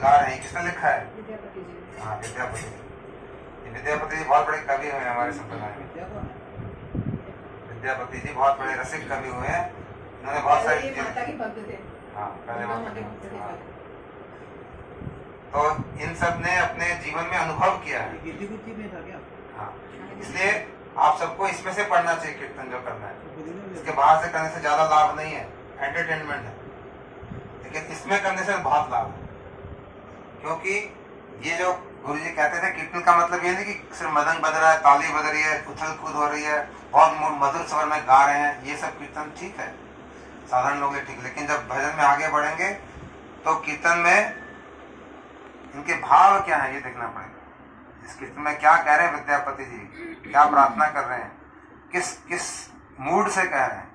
गा रहे हैं, किसने लिखा है? विद्यापति जी। हाँ, विद्यापति जी। विद्यापति जी बहुत बड़े कवि हुए हमारे संप्रदाय में। विद्यापति जी बहुत बड़े रसिक कवि हुए हैं। उन्होंने बहुत सारी माता के भक्त थे। हाँ, पहले माता माता के के भक्त थे हाँ। पहले। तो इन सब ने अपने जीवन में अनुभव किया है। में था क्या? हाँ, इसलिए आप सबको इसमें से पढ़ना चाहिए कीर्तन जो करना है। इसके बाहर से करने से ज्यादा लाभ नहीं है, एंटरटेनमेंट है, लेकिन इसमें करने से बहुत लाभ है। क्योंकि ये जो गुरु जी कहते थे कीर्तन का मतलब ये नहीं कि सिर्फ मदंग बज रहा है, ताली बज रही है, उछल कूद हो रही है, बहुत मधुर स्वर में गा रहे हैं, ये सब कीर्तन ठीक है, साधारण लोग ठीक, लेकिन जब भजन में आगे बढ़ेंगे तो कीर्तन में इनके भाव क्या है ये देखना पड़ेगा। इस कीर्तन में क्या कह रहे हैं विद्यापति जी, क्या प्रार्थना कर रहे हैं, किस मूड से कह रहे हैं,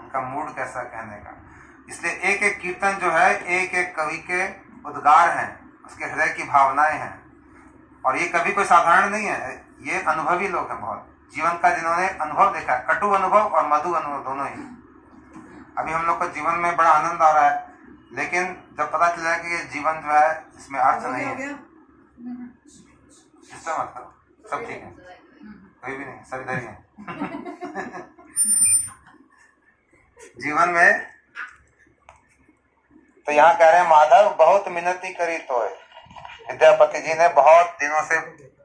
उनका मूड कैसा कहने का। इसलिए एक एक कीर्तन जो है एक एक कवि के उद्गार हैं, उसके हृदय की भावनाएं हैं। और ये कवि कोई साधारण नहीं है, ये अनुभवी लोग हैं बहुत, जीवन का जिन्होंने अनुभव देखा है, कटु अनुभव और मधु अनुभव दोनों ही। अभी हम लोग को जीवन में बड़ा आनंद आ रहा है, लेकिन जब पता चला कि ये जीवन जो है इसमें अर्थ नहीं है, इसका मतलब सब ठीक है, कोई भी नहीं, सब इधर ही है। जीवन में तो यहाँ कह रहे हैं माधव बहुत मिन्नती करी तो है। विद्यापति जी ने बहुत दिनों से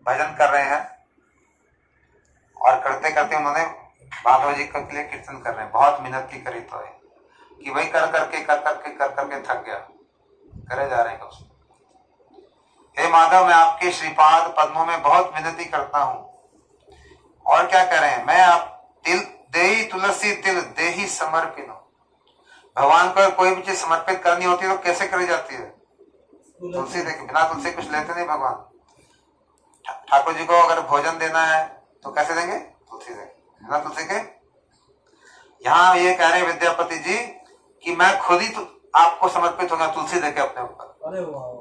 भजन कर रहे हैं और करते करते उन्होंने माधव जी के लिए कीर्तन कर रहे हैं, बहुत मिन्नती करी तो है कि वही कर करके थक गया, करे जा रहे हैं कुछ। हे माधव मैं आपके श्रीपाद पद्मों में बहुत मिन्नती करता हूँ। और क्या कह रहे हैं, मैं आप तिल देही तुलसी तिल देही समर्पित। भगवान को कोई भी चीज समर्पित करनी होती है तो कैसे करी जाती है? तुलसी देके, बिना तुलसी कुछ लेते नहीं भगवान। ठाकुर जी को अगर भोजन देना है तो कैसे देंगे? तुलसी देंगे, बिना तुलसी के। यहाँ ये कह रहे हैं विद्यापति जी कि मैं खुद ही आपको समर्पित होगा तुलसी देके अपने ऊपर। अरे वाह,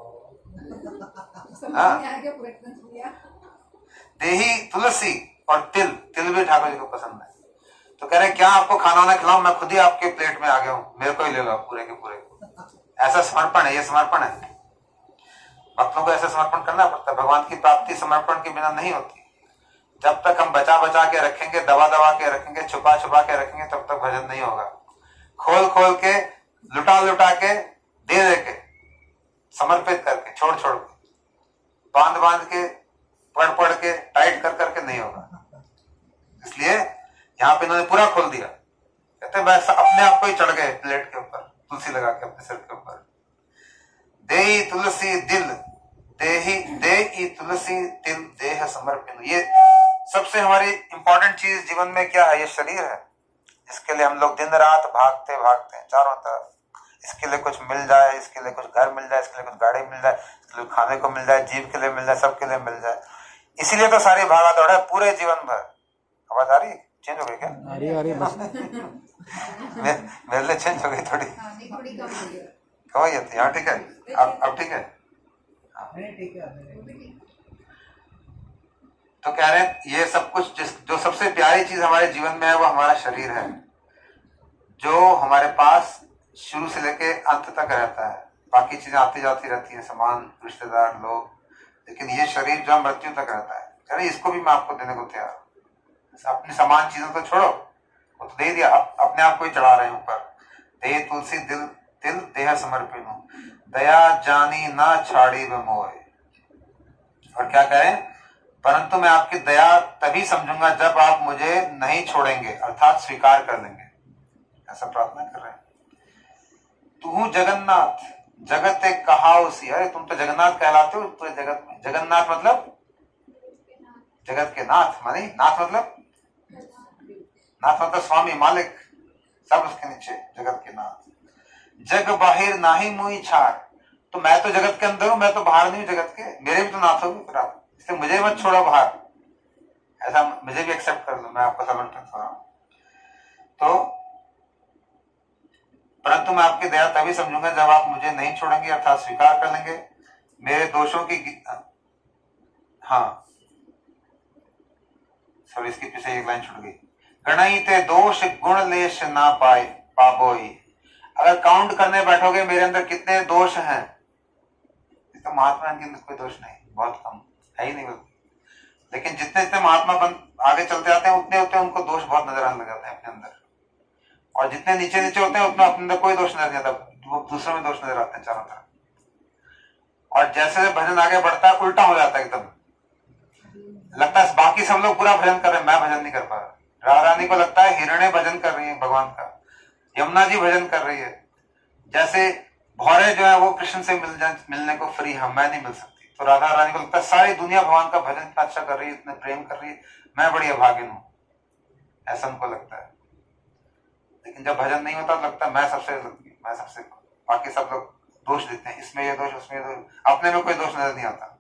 देही तुलसी और तिल भी ठाकुर जी को पसंद है। तो कह रहे क्या आपको खाना वाना खिलाऊं, मैं खुद ही आपके प्लेट में आ गया हूँ, मेरे को ही ले लो पूरे के पूरे। ऐसा समर्पण है, ये समर्पण है। भक्तों को ऐसा समर्पण करना पड़ता है। भगवान की प्राप्ति समर्पण के बिना नहीं होती। जब तक हम बचा के रखेंगे, दबा के रखेंगे, छुपा के रखेंगे, तब तक भजन नहीं होगा। खोल के, लुटा के, दे के, समर्पित करके, छोड़ के, बांध के, पढ़ के, टाइट कर नहीं होगा। इसलिए यहाँ पे इन्होंने पूरा खोल दिया। कहते मैं अपने आप को ही चढ़ गए प्लेट के ऊपर, तुलसी लगा के अपने सिर के ऊपर। देही तुलसी दिल देही तुलसी तिल देह समर्पित। ये सबसे हमारी इंपॉर्टेंट चीज जीवन में क्या है? ये शरीर है। इसके लिए हम लोग दिन रात भागते हैं चारों तरफ। इसके लिए कुछ मिल जाए, इसके लिए कुछ घर मिल जाए, इसके लिए कुछ गाड़ी मिल जाए, इसके लिए खाने को मिल जाए, जीव के लिए मिल जाए, सबके लिए मिल जाए। इसीलिए तो सारी भागा दौड़ है पूरे जीवन भर। आवाज आ रही? चेंज हो गई क्या? आ रही बस। मेरे लिए चेंज हो गई थोड़ी, कम हो गई। यहाँ ठीक है, अब ठीक है। तो कह रहे हैं ये सब कुछ जो सबसे प्यारी चीज हमारे जीवन में है वो हमारा शरीर है, जो हमारे पास शुरू से लेके अंत तक रहता है। बाकी चीजें आती जाती रहती हैं, सामान, रिश्तेदार, लोग, लेकिन ये शरीर जो मृत्यु तक रहता है। कह रहे इसको भी मैं आपको देने को तैयार हूँ। अपनी समान चीजों को छोड़ो, वो तो दे दिया, अपने आप को ही चढ़ा रहे हैं ऊपर। दे तुलसी दिल तिल देह समर्पित हूँ, दया जानी ना छाड़ी व मोए। और क्या करें? परंतु मैं आपकी दया तभी समझूंगा जब आप मुझे नहीं छोड़ेंगे, अर्थात स्वीकार कर लेंगे। ऐसा प्रार्थना कर रहे हैं। तू जगन्नाथ जगत एक कहाउसी। अरे तुम तो जगन्नाथ कहलाते हो पूरे जगत में। जगन्नाथ मतलब जगत के नाथ, माने नाथ मतलब स्वामी, मालिक, सब उसके नीचे, जगत के नाथ। जग बाहिर नाही मुई छाड़। तो मैं तो जगत के अंदर हूं, मैं तो बाहर नहीं हूं जगत के, मेरे भी तो नाथ हो फिर आप, इसलिए मुझे मत छोड़ो बाहर। ऐसा मुझे भी एक्सेप्ट कर लो, मैं आपको समर्पित हो रहा हूं। तो परंतु मैं आपकी दया तभी समझूंगा जब आप मुझे नहीं छोड़ेंगे, अर्थात स्वीकार कर लेंगे मेरे दोषों की। हाँ सॉरी, इसके पीछे एक लाइन छूट गई। गणिते दोष गुण लेश ना पाए पाबोई। अगर काउंट करने बैठोगे मेरे अंदर कितने दोष हैं, तो महात्मा इनके अंदर कोई दोष नहीं, बहुत कम है ही नहीं बल्कि। लेकिन जितने जितने महात्मा बन आगे चलते आते हैं उतने उतने उनको दोष बहुत नजर आने लग जाते हैं अपने अंदर, और जितने नीचे नीचे होते हैं उतना अपने अंदर कोई दोष नजर नहीं आता, वो दूसरों में दोष नजर आते हैं चारों तरफ। और जैसे भजन आगे बढ़ता है उल्टा हो जाता है एकदम, लगता है बाकी सब लोग पूरा भजन कर रहे हैं, मैं भजन नहीं कर पा रहा। राधा रानी को लगता है हिरण्य भजन कर रही है भगवान का, यमुना जी भजन कर रही है, जैसे भौरे जो है वो कृष्ण से मिलने को फ्री है, मैं नहीं मिल सकती। तो राधा रानी को लगता है सारी दुनिया भगवान का भजन इतना अच्छा कर रही है, इतने प्रेम कर रही है, मैं बड़ी अभागिन हूं, ऐसा उनको लगता है। लेकिन जब भजन नहीं होता तो लगता है मैं सबसे, बाकी सब लोग दोष देते हैं, इसमें ये दोष उसमें ये दोष, अपने में कोई दोष नजर नहीं आता।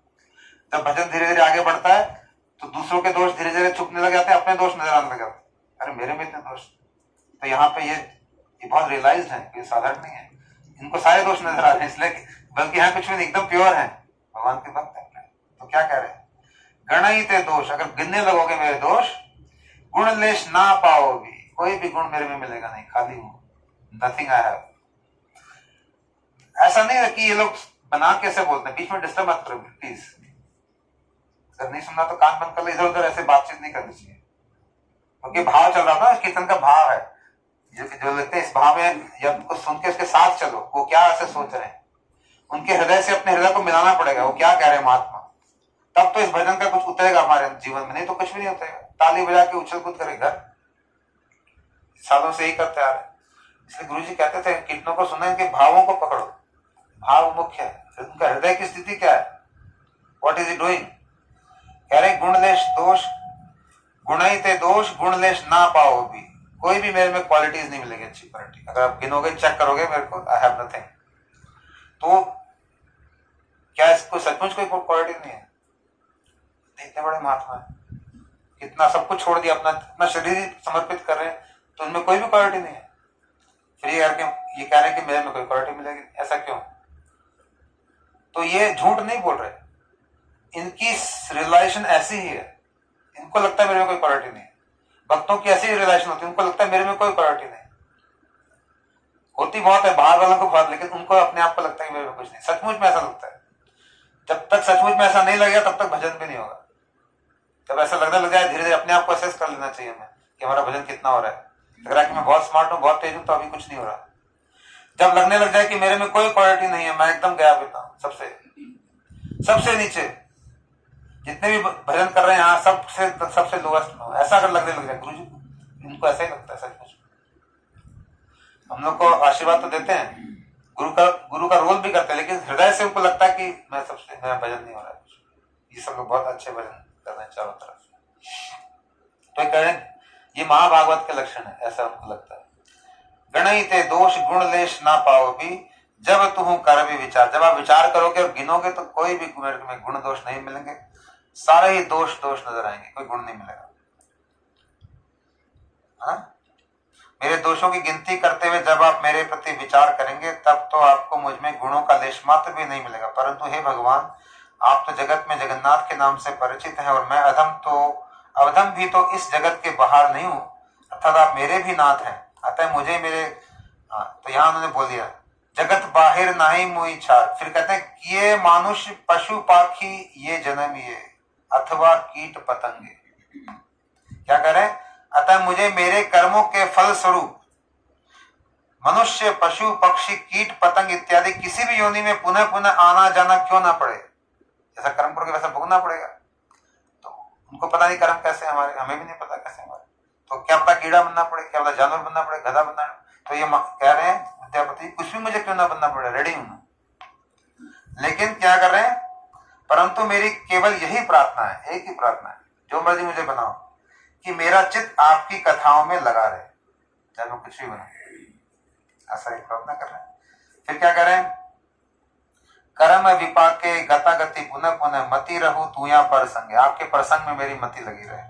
जब भजन धीरे धीरे आगे बढ़ता है तो दूसरों के दोष धीरे धीरे छुपने लग जाते हैं, अपने दोष नजर आने लग जाते हैं, अरे मेरे में इतने दोष। तो यहाँ पे ये बहुत रियलाइज्ड है, ये साधारण नहीं है, इनको सारे दोष नजर आ रहे हैं, इसलिए बल्कि यहाँ कुछ भी नहीं, एकदम प्योर है, भगवान के भक्त है। तो क्या कह रहे हैं, गणित दोष, अगर गिनने लगोगे मेरे दोष, गुण लेश ना पाओगे, कोई भी गुण मेरे में मिलेगा नहीं, खाली हूं, नथिंग आई हैव। ऐसा नहीं है कि ये लोग बना कैसे बोलते हैं, बीच में डिस्टर्ब मत करो प्लीज, अगर नहीं सुनना तो कान बंद कर लो, इधर उधर ऐसे बातचीत नहीं करनी चाहिए, क्योंकि भाव चल रहा था, कीर्तन का भाव है, जो लगते हैं इस भाव में, जब कुछ सुन के उसके साथ चलो, वो क्या ऐसे सोच रहे हैं, उनके हृदय से अपने हृदय को मिलाना पड़ेगा, वो क्या कह रहे हैं महात्मा, तब तो इस भजन का कुछ उतरेगा हमारे जीवन में, नहीं तो कुछ भी नहीं उतरेगा। ताली बजा के उछल कूद करे घर, सालों से ही करते आ रहे हैं। इसलिए गुरु जी कहते थे कीर्तनों को सुनना, इनके भावों को पकड़ो, भाव मुख्य है, उनका हृदय की स्थिति क्या है, व्हाट इज इट डूइंग। कह रहे गुणलेश दोष, गुणहिते दोष गुणलेश ना पाओ भी, कोई भी मेरे में क्वालिटीज नहीं मिलेगी अच्छी क्वालिटी, अगर आप गिनोगे चेक करोगे मेरे को, आई हैव नथिंग। तो क्या इसको सचमुच कोई क्वालिटी नहीं है, इतने बड़े महात्मा है, कितना सब कुछ छोड़ दिया, अपना शरीर समर्पित कर रहे हैं, तो उनमें कोई भी क्वालिटी नहीं है, फिर ये कह रहे हैं कि मेरे में कोई क्वालिटी मिलेगी, ऐसा क्यों। तो ये झूठ नहीं बोल रहे, इनकी रियलाइजेशन ऐसी ही है, इनको लगता है मेरे में कोई क्वालिटी नहीं है। भक्तों की ऐसी रियलाइजेशन होती है, उनको लगता है मेरे में कोई क्वालिटी नहीं होती, बहुत है बाहर वालों को बहुत, लेकिन उनको अपने आप को लगता है मेरे में कुछ नहीं, सचमुच में ऐसा लगता है। जब तक सचमुच में ऐसा नहीं लगेगा तब तक भजन भी नहीं होगा। जब ऐसा लगने लग जाए, धीरे धीरे अपने आप को असेस कर लेना चाहिए हमें कि हमारा भजन कितना हो रहा है। लग रहा है कि मैं बहुत स्मार्ट हूँ, बहुत तेज हूँ, तो अभी कुछ नहीं हो रहा। जब लगने लग जाए कि मेरे में कोई क्वालिटी नहीं है, मैं एकदम गया बेटा, सबसे नीचे, जितने भी भजन कर रहे हैं यहाँ सबसे लोएस्ट में, ऐसा अगर लगने लग जाए, गुरु जी इनको ऐसा ही लगता है सचमुच। हम लोग को आशीर्वाद तो देते हैं, गुरु का रोल भी करते हैं, लेकिन हृदय से उनको लगता है कि मेरा भजन नहीं हो रहा है। ये सब लोग बहुत अच्छे भजन कर रहे हैं चारों तरफ, तो कह रहे हैं ये महाभागवत के लक्षण है, ऐसा उनको लगता है। गणिते दोष गुणलेश ना पाओ भी, जब तुम कर भी विचार, जब आप विचार करोगे और गिनोगे तो कोई भी मेरे में गुण दोष नहीं मिलेंगे, सारे ही दोष नजर आएंगे, कोई गुण नहीं मिलेगा। हाँ? मेरे दोषों की गिनती करते हुए जब आप मेरे प्रति विचार करेंगे, तब तो आपको मुझ में गुणों का लेश मात्र भी नहीं मिलेगा। परंतु हे भगवान, आप तो जगत में जगन्नाथ के नाम से परिचित हैं, और मैं अवधम भी तो इस जगत के बाहर नहीं हूँ, अर्थात आप मेरे भी नाथ हैं, अतः मुझे मेरे तो यहाँ उन्होंने बोल दिया जगत बाहिर नाही मुई छाड़। फिर कहते हैं ये मानुष पशु पाखी ये जन्म ये, अथवा कीट पतंगे। क्या कह रहे हैं, अतः मुझे मेरे कर्मों के फल स्वरूप मनुष्य पशु पक्षी कीट पतंग इत्यादि किसी भी योनि में पुनः पुनः आना जाना क्यों ना पड़े। जैसा कर्म करोगे वैसा भोगना पड़ेगा। तो उनको पता नहीं कर्म कैसे हमारे, हमें भी नहीं पता कैसे हमारे, तो क्या पता कीड़ा बनना पड़े, क्या पता जानवर बनना पड़े, गधा बनना। तो ये कह रहे हैं विद्यापति कुछ भी मुझे क्यों ना बनना पड़े, रेडी हूं। लेकिन क्या कर रहे हैं, परंतु मेरी केवल यही प्रार्थना है, एक ही प्रार्थना है, जो मर्जी मुझे बनाओ, कि मेरा चित्त आपकी कथाओं में लगा रहे, चाहे मैं कुछ भी बनाऊं, ऐसा ही प्रार्थना कर रहे हैं। फिर क्या करें, कर्म विपाके गता गति पुनः पुनः मति रहू तू या पर संगे, आपके प्रसंग में मेरी मति लगी रहे।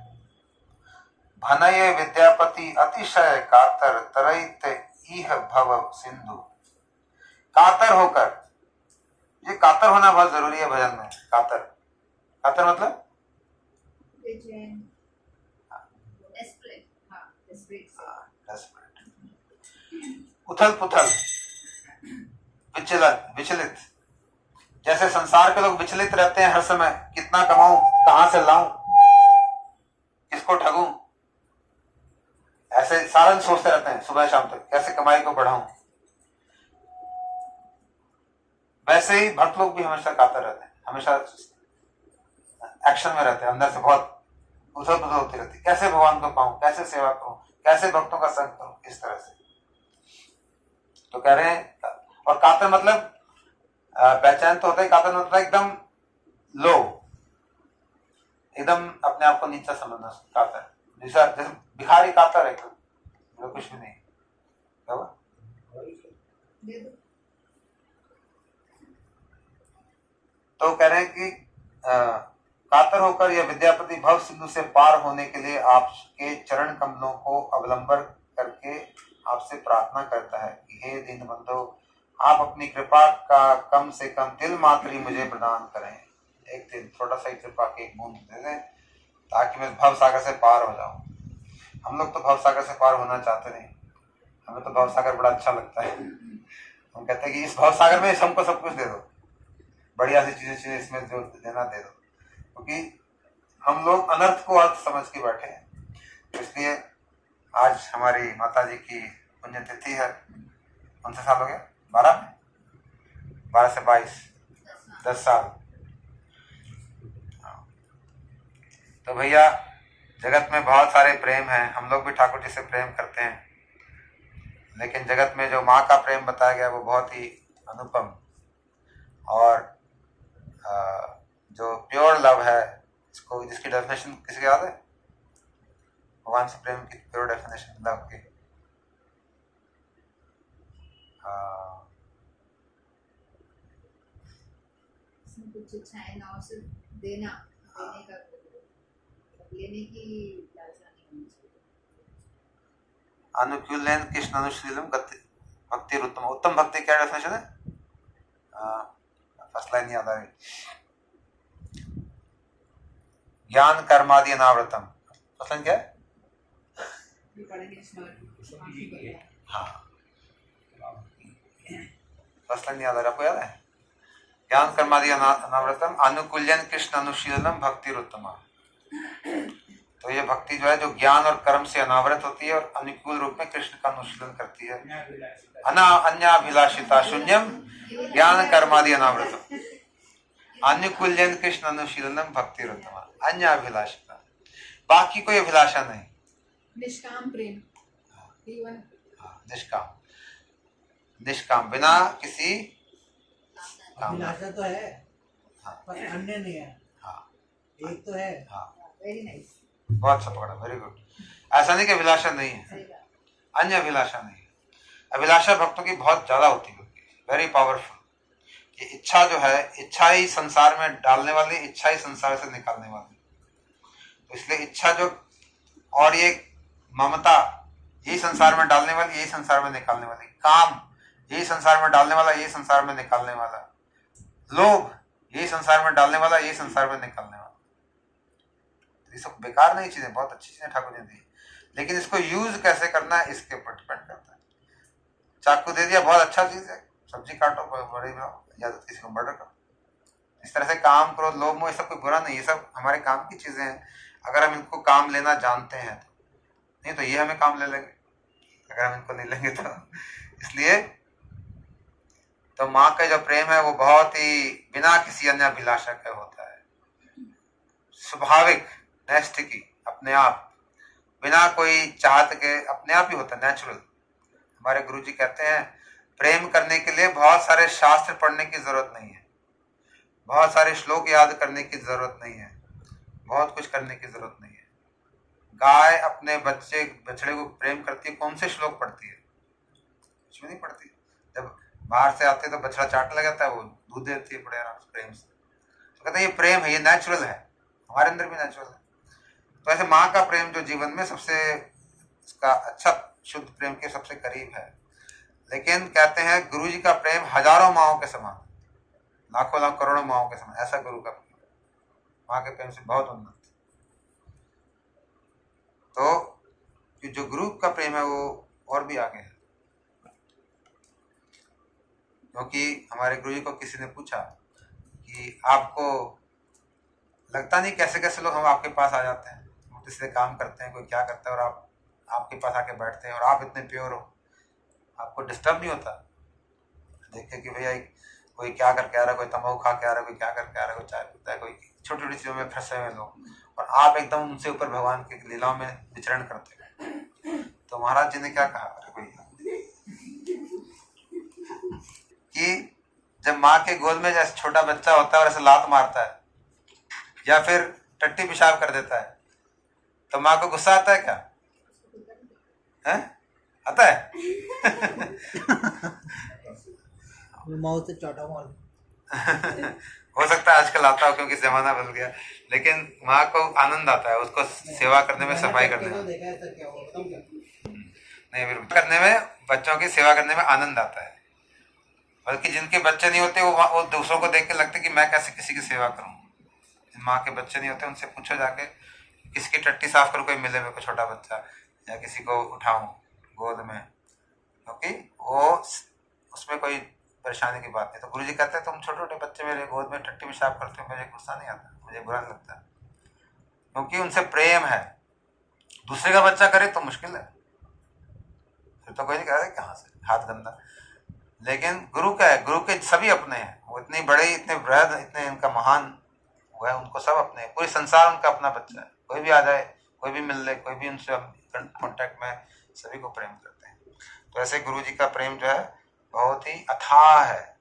भनये विद्यापति अतिशय कातर तरैत इह भव सिंधु। कातर होकर, ये कातर होना बहुत जरूरी है भजन में। कातर मतलब उथल पुथल, विचलित। जैसे संसार के लोग विचलित रहते हैं हर समय, कितना कमाऊं, कहां से लाऊं, किसको ठगूं, ऐसे सारा दिन सोचते रहते हैं सुबह शाम तक कैसे कमाई को बढ़ाऊं। वैसे ही भक्त लोग भी हमेशा कातर रहते हैं, हमेशा एक्शन में रहते हैं, अंदर से बहुत उथल पुथल होती रहती है, कैसे भगवान को पाऊं, कैसे सेवा करूं, कैसे भक्तों का संग करूं, इस तरह से। तो कह रहे हैं, और कातर मतलब पहचान तो होता है, कातर मतलब एकदम लो, एकदम अपने आप को नीचा समझना कातर, जैसा जैसे भिखारी कातर है, तो कुछ भी नहीं। तो कह रहे हैं कि कातर होकर यह विद्यापति भव सिंधु से पार होने के लिए आपके चरण कमलों को अवलंबन करके आपसे प्रार्थना करता है कि हे दीनबंधो, आप अपनी कृपा का कम से कम तिल मात्र ही मुझे प्रदान करें। एक तिल, छोटा सा कृपा की एक बूंद दे दें ताकि मैं भव सागर से पार हो जाऊं। हम लोग तो भव सागर से पार होना चाहते नहीं, हमें तो भव सागर बड़ा अच्छा लगता है। हम कहते हैं कि इस भव सागर में हमको सब कुछ दे दो, बढ़िया सी चीजें इसमें जो देना दे दो, क्योंकि हम लोग अनर्थ को अर्थ समझ के बैठे हैं। तो इसलिए आज हमारी माता जी की पुण्यतिथि है। कौन से साल हो गया? 12 से 22, 10 साल। तो भैया जगत में बहुत सारे प्रेम हैं, हम लोग भी ठाकुर जी से प्रेम करते हैं, लेकिन जगत में जो माँ का प्रेम बताया गया वो बहुत ही अनुपम, और जो प्योर लव है, इसको जिसकी डेफिनेशन किसी को याद है? भगवान से प्रेम की प्योर डेफिनेशन लव की? कुछ इच्छाएं ना हो, सिर्फ देना, देने का, लेने की लालसा नहीं होनी चाहिए। अनुकूलन कृष्ण अनुशीलम भक्ति उत्तम। उत्तम भक्ति क्या डेफिनेशन है? फर्स्ट लाइन याद आ रही। ज्ञान कर्मादि अनावृतम। फर्स्ट लाइन क्या है? हाँ, फर्स्ट लाइन याद आ रहा, आपको याद है? ज्ञान कर्मादि अनावृतम अनुकूल्यन कृष्ण अनुशीलनम भक्ति उत्तम। तो ये भक्ति जो है, जो ज्ञान और कर्म से अनावृत होती है और अनुकूल रूप में कृष्ण का अनुशीलन करती है। अन्याभिलाषिता शून्यम ज्ञान कर्मादि अनावृतम अनुकूल्यन कृष्ण अनुशीलनम भक्ति उत्तम। अन्याभिलाषिता, बाकी कोई अभिलाषा नहीं, निष्काम प्रेम, निष्काम, निष्काम, बिना किसी अभिलाषा तो है, पर अन्य नहीं है। हाँ, एक तो है। हाँ, वेरी नाइस, बहुत अच्छा पकड़ा, वेरी गुड। ऐसा नहीं कि अभिलाषा नहीं है, अन्य अभिलाषा नहीं है। अभिलाषा भक्तों की बहुत ज्यादा होती है, वेरी पावरफुल। ये इच्छा जो है, इच्छा ही संसार में डालने वाली, इच्छा ही संसार से निकालने वाली। तो इसलिए इच्छा जो, और ये ममता, यही संसार में डालने वाली, यही संसार में निकालने वाली। काम, यही संसार में डालने वाला, यही संसार में निकालने वाला। लोभ, यही संसार में डालने वाला, यही संसार में निकालने वाला। ये सब बेकार नहीं चीजें, बहुत अच्छी चीजें ठाकुर ने दी, लेकिन इसको यूज कैसे करना है इसके ऊपर डिपेंड करता है। चाकू दे दिया, बहुत अच्छा चीज है, सब्जी काटो, बड़ी बनाओ, या तो किसी को मर्डर करो। इस तरह से काम करो, लोभ मोह, ये सब कोई बुरा नहीं, ये सब हमारे काम की चीजें हैं, अगर हम इनको काम लेना जानते हैं तो। नहीं तो ये हमें काम ले लेंगे अगर हम इनको नहीं लेंगे तो। इसलिए तो माँ का जो प्रेम है वो बहुत ही बिना किसी अन्य अभिलाषा का होता है, स्वाभाविक, नैष्ठिकी, अपने आप, बिना कोई चाहत के, अपने आप ही होता है, नेचुरल। हमारे गुरुजी कहते हैं प्रेम करने के लिए बहुत सारे शास्त्र पढ़ने की जरूरत नहीं है, बहुत सारे श्लोक याद करने की जरूरत नहीं है, बहुत कुछ करने की जरूरत नहीं है। गाय अपने बछड़े को प्रेम करती है, कौन से श्लोक पढ़ती है? कुछ भी नहीं पढ़ती। जब बाहर से आते तो बछड़ा चाटने लगाता है, वो दूध देती है बड़े आराम से, प्रेम से। तो कहते हैं ये प्रेम है, ये नेचुरल है, हमारे अंदर भी नेचुरल है। तो ऐसे माँ का प्रेम जो जीवन में सबसे, इसका अच्छा शुद्ध प्रेम के सबसे करीब है। लेकिन कहते हैं गुरु जी का प्रेम हजारों माओं के समान, लाखों लाख करोड़ों माओं के समान, ऐसा गुरु का प्रेम, माँ के प्रेम से बहुत उन्नत। तो जो गुरु का प्रेम है वो और भी आगे है, क्योंकि हमारे गुरु जी को किसी ने पूछा कि आपको लगता नहीं कैसे कैसे लोग हम आपके पास आ जाते हैं, वो किसी से काम करते हैं, कोई क्या करता है, और आप आपके पास आके बैठते हैं, और आप इतने प्योर हो, आपको डिस्टर्ब नहीं होता देख के कि भैया कोई क्या करके आ रहा है, कोई तंबाकू खा के आ रहा है, कोई क्या करके आ रहा है, कोई चाय पीता है, कोई छोटी छोटी चीज़ों में फंसे हुए लोग, और आप एकदम उनसे ऊपर भगवान की लीलाओं में विचरण करते हैं। तो महाराज जी ने क्या कहा, अरे भैया कि जब माँ के गोद में जैसे छोटा बच्चा होता है और ऐसे लात मारता है या फिर टट्टी पेशाब कर देता है, तो माँ को गुस्सा आता है क्या? हैं? आता है? माउथ से चौटा मार। हो सकता है आजकल आता हो क्योंकि जमाना बदल गया, लेकिन माँ को आनंद आता है उसको सेवा करने में, सफाई करने में। नहीं, फिर करने में, बच्चों की सेवा करने में आनंद आता है। बल्कि जिनके बच्चे नहीं होते वो दूसरों को देख के लगते कि मैं कैसे किसी की सेवा करूं। जिन माँ के बच्चे नहीं होते उनसे पूछो जाके, किसी की टट्टी साफ करूं, कोई मिले मेरे को छोटा बच्चा, या किसी को उठाऊं गोद में, क्योंकि वो उसमें कोई परेशानी की बात नहीं। तो गुरुजी कहते हैं तुम छोटे छोटे बच्चे मेरे गोद में टट्टी पेशाब करते हो, मुझे गुस्सा नहीं आता, मुझे बुरा नहीं लगता, क्योंकि उनसे प्रेम है। दूसरे का बच्चा करे तो मुश्किल है, फिर तो कोई नहीं कह रहा कहाँ से हाथ गंदा। लेकिन गुरु क्या है, गुरु के सभी अपने हैं, वो इतनी बड़े, इतने वृहद, इतने इनका महान वो है, उनको सब अपने हैं, पूरे संसार उनका अपना बच्चा है। कोई भी आ जाए, कोई भी मिल ले, कोई भी उनसे कॉन्टेक्ट में, सभी को प्रेम करते हैं। तो ऐसे गुरु जी का प्रेम जो है बहुत ही अथाह है।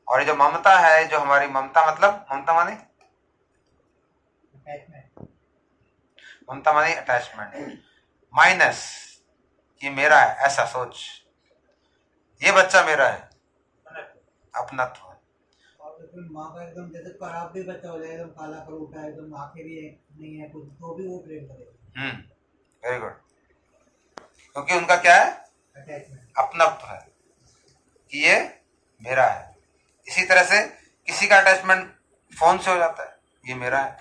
और ये जो ममता है, जो हमारी ममता, मतलब ममता माने अटैचमेंट, माइनस ये मेरा है ऐसा सोच, ये बच्चा मेरा है, अपनत्व। और माँ का एकदम जैसे खराब भी बच्चा हो जाए, एकदम काला कर उठा है, एकदम आंखें भी नहीं है कुछ, तो भी वो प्रेम करेगा। वेरी गुड, क्योंकि उनका क्या है, अटैचमेंट, अपनत्व है कि ये मेरा है। इसी तरह से किसी का अटैचमेंट फोन से हो जाता है, ये मेरा है,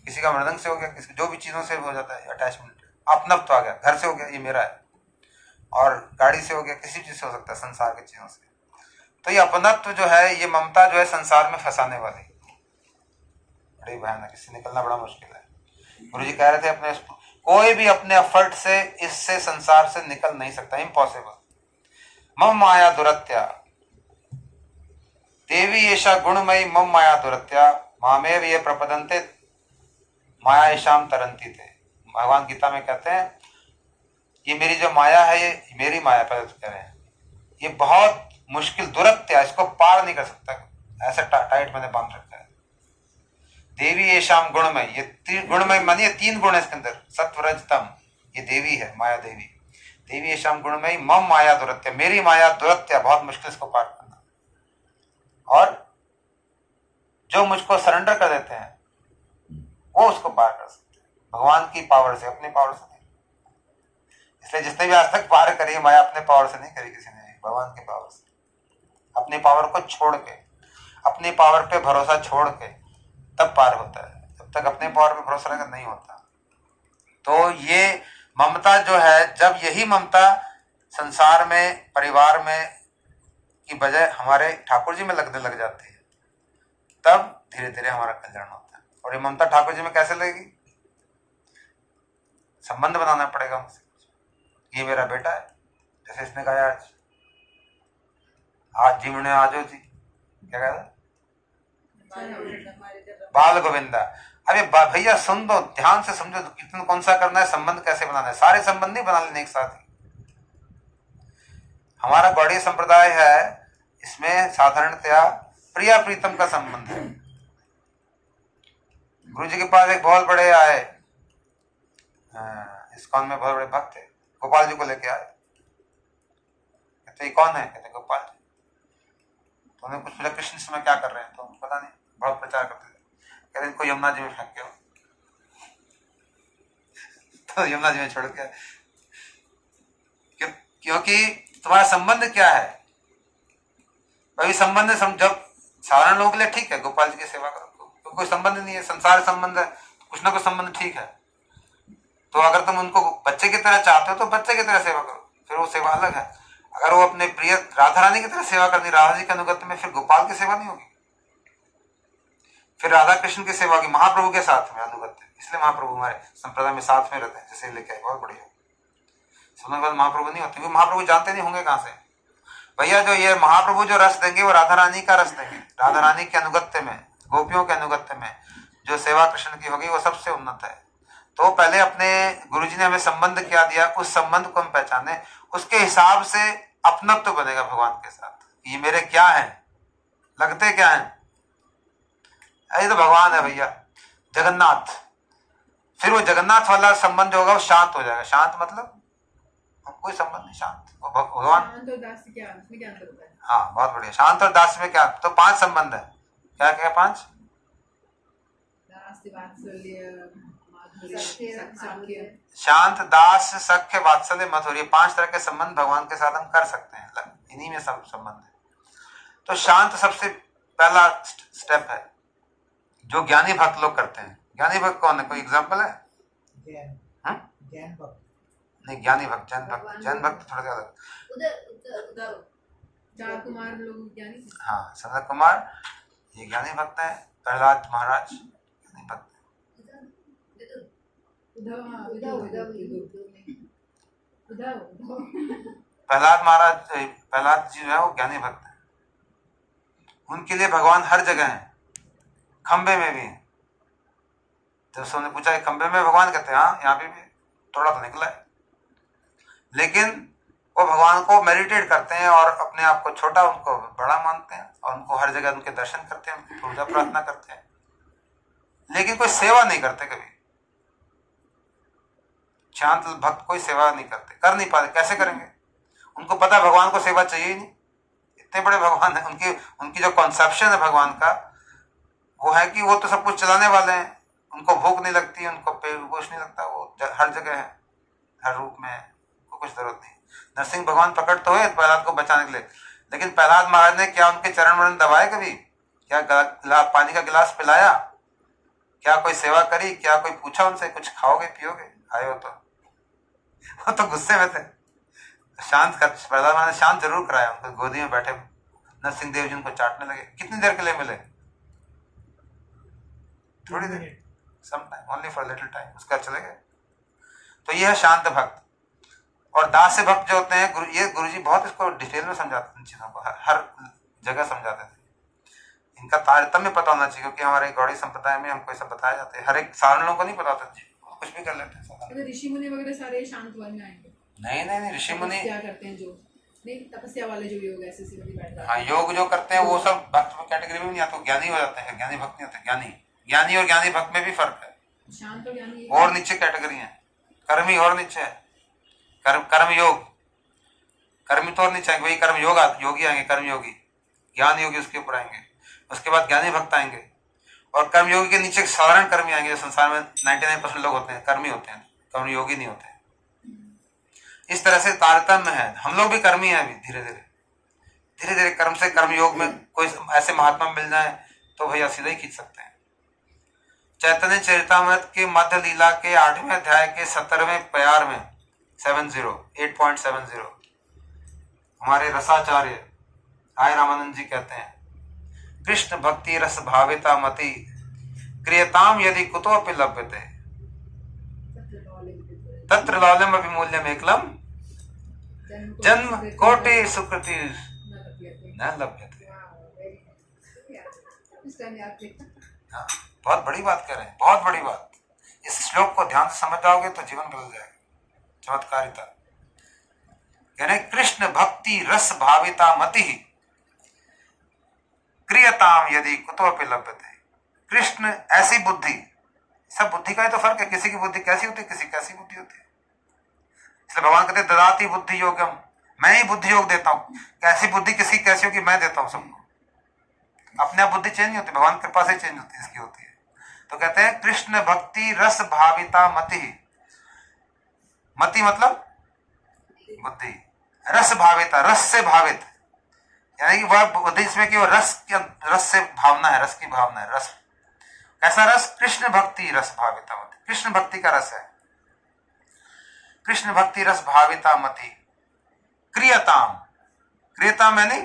किसी का मृदंग से हो गया, किसी जो भी चीजों से हो जाता है अटैचमेंट, अपनत्व आ गया, घर से हो गया ये मेरा है, और गाड़ी से हो गया, किसी चीज से हो सकता है, संसार की चीजों से। तो ये अपनत्व जो है, ये ममता जो है, संसार में फंसाने वाली बड़ी भयानक, इससे निकलना बड़ा मुश्किल है। गुरु जी कह रहे थे अपने, कोई भी अपने एफर्ट से इससे संसार से निकल नहीं सकता, इम्पॉसिबल। मम माया दुरत्या देवी ऐसा गुणमयी, मम माया दुरत्या मामेव ये प्रपदंते माया ऐशाम तरंती थे। भगवान गीता में कहते हैं ये मेरी जो माया है, ये मेरी माया, पहले तो कह रहे हैं, ये बहुत मुश्किल, दुरत्या, इसको पार नहीं कर सकता, ऐसा टाइट मैंने बांध रखा है। देवी ऐशाम गुणमय, ये गुणमय मानिए 3 गुण है इसके अंदर, सत्व रज तम, ये देवी है, माया देवी। देवी ऐशाम गुणमयी, मम माया दुरत्या, मेरी माया दुरत्या, बहुत मुश्किल इसको पार करना। और जो मुझको सरेंडर कर देते हैं वो उसको पार कर सकते हैं, भगवान की पावर से, अपनी पावर से नहीं। इसलिए जिसने भी आज तक पार करी माया, अपने पावर से नहीं करी किसी ने, भगवान की पावर से, अपनी पावर को छोड़ के, अपनी पावर पे भरोसा छोड़ के तब पार होता है। जब तक अपने पावर पे भरोसा रहेगा नहीं होता। तो ये ममता जो है, जब यही ममता संसार में, परिवार में की बजाय हमारे ठाकुर जी में लगने लग जाती है, तब धीरे धीरे हमारा कल्याण होता है। और ये ममता ठाकुर जी में कैसे लगेगी, संबंध बनाना पड़ेगा उनसे, ये मेरा बेटा है, जैसे इसने कहा आज जीवने आजो जी, क्या कहा था, बाल गोविंदा। अरे भैया सुन दो, ध्यान से समझो, कीर्तन कौन सा करना है, संबंध कैसे बनाना है, सारे संबंध नहीं बना लेने एक साथ ही। हमारा गौड़ीय संप्रदाय है, इसमें साधारणतया प्रिया प्रीतम का संबंध है। गुरु जी के पास एक बहुत बड़े आए, इस्कॉन में बहुत बड़े भक्त थे, गोपाल जी को लेके आए, कहते कौन है, कहते गोपाल जी। तो उन्हें कुछ पूछा कृष्ण समय क्या कर रहे हैं, तो पता नहीं, बहुत प्रचार करते थे, कहते इनको यमुना जी में फेंक के, तो यमुना जी में छोड़ के, क्योंकि तुम्हारा संबंध क्या है, अभी संबंध जब साधारण लोगों के लिए ठीक है, गोपाल जी की सेवा करो, तो कोई संबंध नहीं है, संसार संबंध है, कुछ ना कुछ संबंध ठीक है। तो अगर तुम उनको बच्चे की तरह चाहते हो तो बच्चे की तरह सेवा करो, फिर वो सेवा अलग है। अगर वो अपने प्रिय राधा रानी की तरह सेवा करनी, राधा जी के अनुगत्य में, फिर गोपाल की सेवा नहीं होगी। फिर राधा कृष्ण की सेवा की महाप्रभु के साथ में अनुगत्य, इसलिए महाप्रभु हमारे संप्रदाय में साथ में रहते हैं, जैसे लेके आए, बहुत बढ़िया। सुनने के बाद महाप्रभु नहीं होते, क्योंकि महाप्रभु जानते नहीं होंगे कहां से भैया। जो ये महाप्रभु जो रस देंगे वो राधा रानी का रस देंगे, राधा रानी के अनुगत्य में, गोपियों के अनुगत्य में जो सेवा कृष्ण की होगी वो सबसे उन्नत है। तो पहले अपने गुरुजी ने हमें संबंध क्या दिया, उस संबंध को हम पहचाने, उसके हिसाब से अपनत्व तो बनेगा भगवान के साथ। ये मेरे क्या है, लगते क्या है, ये तो भगवान है भैया, जगन्नाथ। फिर वो जगन्नाथ वाला संबंध जो होगा वो शांत हो जाएगा। शांत मतलब अब कोई संबंध नहीं, शांत वो भगवान। शांत और दास क्या, उसमें क्या अंतर होता है? हाँ बहुत बढ़िया। शांत और दास में क्या, तो 5 संबंध है। क्या क्या 5? दास, वात्सल्य, माधुर्य, सख्य। शांत, दास, सख्य, वात्सल्य, मधुर्य, 5 तरह के संबंध भगवान के साथ हम कर सकते हैं, इन्हीं में सब संबंध है। तो शांत सबसे पहला स्टेप है जो ज्ञानी भक्त लोग करते हैं। ज्ञानी भक्त कौन है, कोई एग्जांपल है? जैन भक्त नहीं, ज्ञानी भक्त, जैन भक्त, जैन भक्त थोड़ा सा अलग। उधर चार कुमार लोग ज्ञानी थे। हाँ, सनत कुमार ये ज्ञानी भक्त है, प्रहलाद महाराज ज्ञानी भक्त है। प्रहलाद महाराज, प्रहलाद जी जो है वो ज्ञानी भक्त है, उनके लिए भगवान हर जगह है, खंबे में भी है। जब उसने पूछा खंबे में भगवान, कहते हैं हाँ यहाँ पे भी थोड़ा तो निकला है। लेकिन वो भगवान को मेडिटेट करते हैं और अपने आप को छोटा उनको बड़ा मानते हैं और उनको हर जगह उनके दर्शन करते हैं, पूजा प्रार्थना करते हैं, लेकिन कोई सेवा नहीं करते कभी। शांत भक्त कोई सेवा नहीं करते, कर नहीं पाते, कैसे करेंगे? उनको पता है भगवान को सेवा चाहिए ही नहीं, इतने बड़े भगवान है। उनकी जो कॉन्सेप्शन है भगवान का वो है कि वो तो सब कुछ चलाने वाले हैं, उनको भूख नहीं लगती, उनको पेट गोश नहीं लगता, वो हर जगह है, हर रूप में है, कुछ जरूरत नहीं। नरसिंह भगवान प्रकट तो है प्रहलाद को बचाने के लिए, लेकिन प्रहलाद महाराज ने क्या उनके चरण वरण दबाए कभी? क्या पानी का गिलास पिलाया? क्या कोई सेवा करी? क्या कोई पूछा उनसे कुछ खाओगे पियोगे? आए हो तो वो तो गुस्से में थे। शांत कर, प्रहलाद महाराज ने शांत जरूर कराया, उनको गोदी में बैठे नरसिंह देव जी उनको चाटने लगे। कितनी देर के लिए मिले? थोड़ी देर, some time, only for little time, उसका चले गए। तो ये है शांत भक्त। और दास भक्त जो होते हैं, ये गुरुजी बहुत इसको डिटेल में समझाते हैं, चीजों को हर जगह समझाते थे। इनका तारतम्य पता होना चाहिए, क्योंकि हमारे गौड़ी संप्रदाय में हमको सब बताया जाता है, हर एक साधारण लोगों को नहीं पता होता, कुछ भी कर लेते हैं। ऋषि मुनि वगैरह सारे शांत वन में आएंगे? नहीं, ऋषि मुनि क्या करते हैं, जो नहीं तपस्या वाले जो योग ऐसे बैठ जाते हैं। हाँ, योग जो करते हैं वो सब भक्त कैटेगरी में नहीं आते, तो ज्ञानी हो जाते हैं। ज्ञानी भक्त नहीं होते, ज्ञानी और ज्ञानी भक्त में भी फर्क है। शांत और ज्ञानी और नीचे कैटेगरी है, कर्मी और नीचे है, कर्म योग, कर्मी तो और नीचे आएंगे, वही कर्म योगी आएंगे, कर्म योगी, ज्ञान योगी उसके ऊपर आएंगे, उसके बाद ज्ञानी भक्त आएंगे, और कर्म योगी के नीचे साधारण कर्मी आएंगे। संसार में 99% लोग होते हैं कर्मी होते हैं, कर्म योगी नहीं होते। इस तरह से तारतम्य है, हम लोग भी कर्मी हैं अभी, धीरे धीरे कर्म से कर्म योग में कोई ऐसे महात्मा मिल जाए तो भैया सीधा ही खींच सकते हैं। चैतन्य चरितामृत के मध्य लीला के 8वें अध्याय के 17वें प्यार में 8.70 हमारे रसाचार्य आय रामानंद जी कहते हैं, कृष्ण भक्ति रस भाविता मति क्रियताम यदि कुतोपि लभ्यते तत्र लौल्यम अभिमूल्यम एकलम जन्म कोटि सुकृति न लभ्यते। हाँ, बहुत बड़ी बात कह रहे हैं, बहुत बड़ी बात। इस श्लोक को ध्यान से समझ जाओगे तो जीवन बदल जाएगा। चमत्कारिता कह रहे, कृष्ण भक्ति रस भाविता मति क्रियताम यदि कुतोपि लभ्यते। कृष्ण ऐसी बुद्धि, सब बुद्धि का ही तो फर्क है, किसी की बुद्धि कैसी होती है, किसी कैसी बुद्धि होती है। इसलिए भगवान कहते ददाति बुद्धि योगम, मैं ही बुद्धि योग देता हूँ। कैसी बुद्धि किसी कैसी होगी, मैं देता हूँ सबको। अपने आप बुद्धि चेंज नहीं होती, भगवान की कृपा से चेंज होती है, इसकी होती है। तो कहते हैं कृष्ण भक्ति रस भाविता मति, मति मतलब बुद्धि, रस भाविता रस से भावित, यानी कि वह बुद्धि इसमें कि वो रस से भावना है, रस की भावना है। रस कैसा रस? कृष्ण भक्ति रस भाविता मति, कृष्ण भक्ति का रस है। कृष्ण भक्ति रस भाविता मति क्रियताम, क्रियताम यानी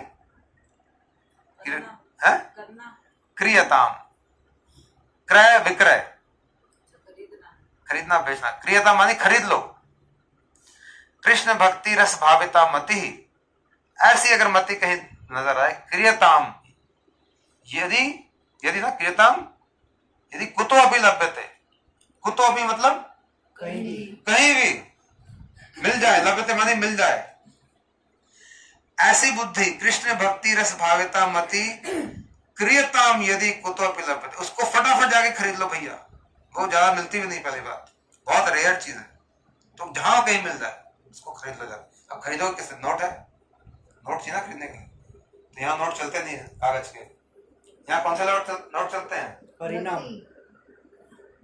क्रियताम, क्रय विक्रय, खरीदना बेचना। क्रियता मानी खरीद लो। कृष्ण भक्ति रस भाविता मति, ऐसी अगर मति कहीं नजर आए, क्रियताम यदि यदि ना क्रियताम यदि कुतो अभी लभ्यते, कुतो अभी मतलब कहीं भी मिल जाए, लभ्यते माने मिल जाए, ऐसी बुद्धि कृष्ण भक्ति रस भाविता मति क्रियताम यदि कुतो अभी लभ्यते, उसको फटाफट जाके खरीद लो भैया। वो ज्यादा मिलती भी नहीं, पहली बात बहुत रेयर चीज है, तो जहां कहीं मिल जाए उसको खरीद लो जाके। अब खरीदो किससे? नोट है, नोट चाहिए ना खरीदने के लिए, तो यहाँ नोट चलते नहीं है कागज के। यहाँ कौन से नोट चलते हैं? परिणाम